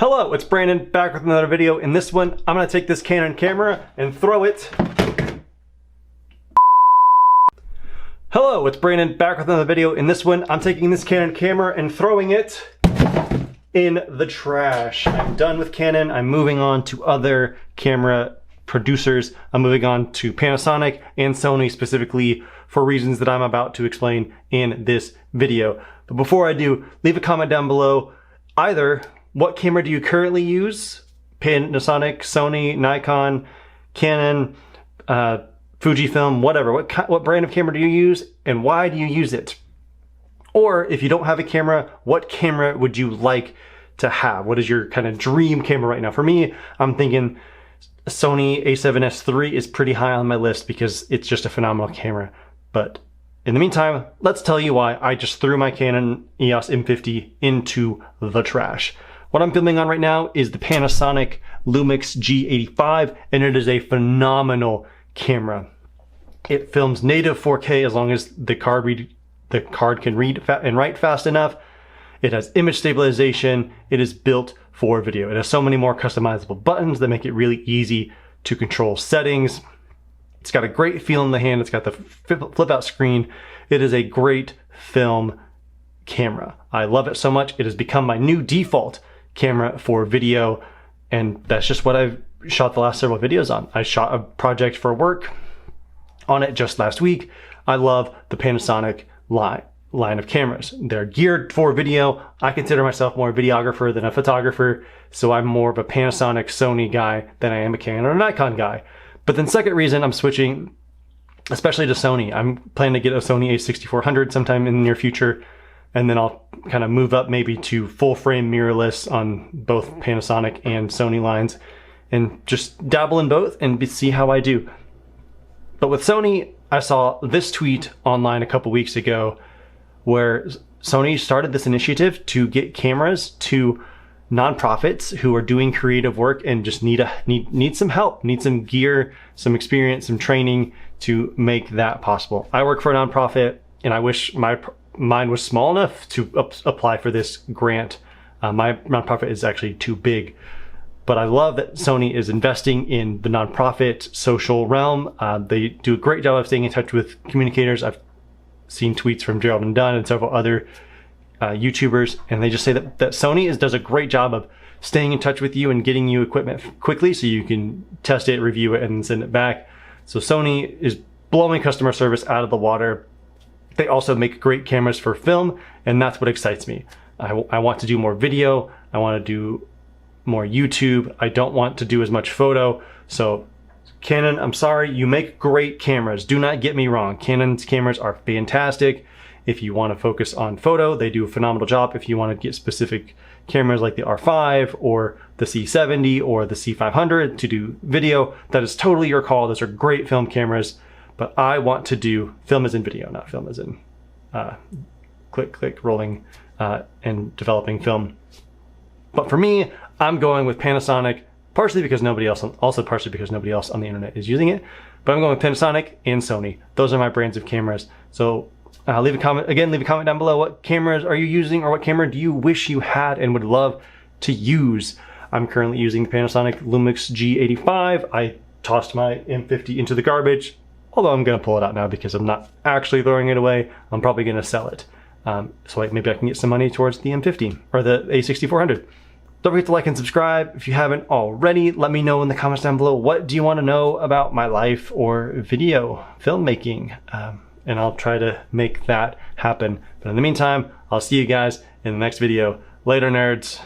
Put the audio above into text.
Hello, it's Brandon back with another video. In this one, I'm going to take this Canon camera and throw it. Hello, it's Brandon back with another video. In this one, I'm taking this Canon camera and throwing it in the trash. I'm done with Canon. I'm moving on to other camera producers. I'm moving on to Panasonic and Sony specifically for reasons that I'm about to explain in this video. But before I do, leave a comment down below. Either what camera do you currently use? Panasonic, Sony, Nikon, Canon, Fujifilm, whatever. What brand of camera do you use and why do you use it? Or if you don't have a camera, what camera would you like to have? What is your kind of dream camera right now? For me, I'm thinking Sony a7S III is pretty high on my list because it's just a phenomenal camera. But in the meantime, let's tell you why I just threw my Canon EOS M50 into the trash. What I'm filming on right now is the Panasonic Lumix G85, and it is a phenomenal camera. It films native 4K as long as the card can read and write fast enough. It has image stabilization. It is built for video. It has so many more customizable buttons that make it really easy to control settings. It's got a great feel in the hand. It's got the flip out screen. It is a great film camera. I love it so much. It has become my new default camera for video, and that's just what I've shot the last several videos on. I shot a project for work on it just last week. I love the Panasonic line of cameras. They're geared for video. I consider myself more a videographer than a photographer, so I'm more of a Panasonic, Sony guy than I am a Canon or a Nikon guy. But then second reason I'm switching, especially to Sony, I'm planning to get a Sony a6400 sometime in the near future, and then I'll kind of move up maybe to full frame mirrorless on both Panasonic and Sony lines and just dabble in both and see how I do. But with Sony, I saw this tweet online a couple weeks ago where Sony started this initiative to get cameras to nonprofits who are doing creative work and just need some help, need some gear, some experience, some training to make that possible. I work for a nonprofit and I wish mine was small enough to apply for this grant. My nonprofit is actually too big, but I love that Sony is investing in the nonprofit social realm. They do a great job of staying in touch with communicators. I've seen tweets from Gerald and Dunn and several other YouTubers, and they just say that Sony does a great job of staying in touch with you and getting you equipment quickly so you can test it, review it, and send it back. So Sony is blowing customer service out of the water. They also make great cameras for film, and that's what excites me. I want to do more video. I want to do more YouTube. I don't want to do as much photo. So Canon, I'm sorry, you make great cameras. Do not get me wrong. Canon's cameras are fantastic. If you want to focus on photo, they do a phenomenal job. If you want to get specific cameras like the R5 or the C70 or the C500 to do video, that is totally your call. Those are great film cameras. But I want to do film as in video, not film as in click, rolling, and developing film. But for me, I'm going with Panasonic, partially because nobody else, also partially because nobody else on the internet is using it. But I'm going with Panasonic and Sony. Those are my brands of cameras. So leave a comment down below. What cameras are you using, or what camera do you wish you had and would love to use? I'm currently using the Panasonic Lumix G85. I tossed my M50 into the garbage. Although I'm going to pull it out now because I'm not actually throwing it away. I'm probably going to sell it. So maybe I can get some money towards the M50 or the a6400. Don't forget to like and subscribe if you haven't already. Let me know in the comments down below, what do you want to know about my life or video filmmaking? And I'll try to make that happen. But in the meantime, I'll see you guys in the next video. Later, nerds.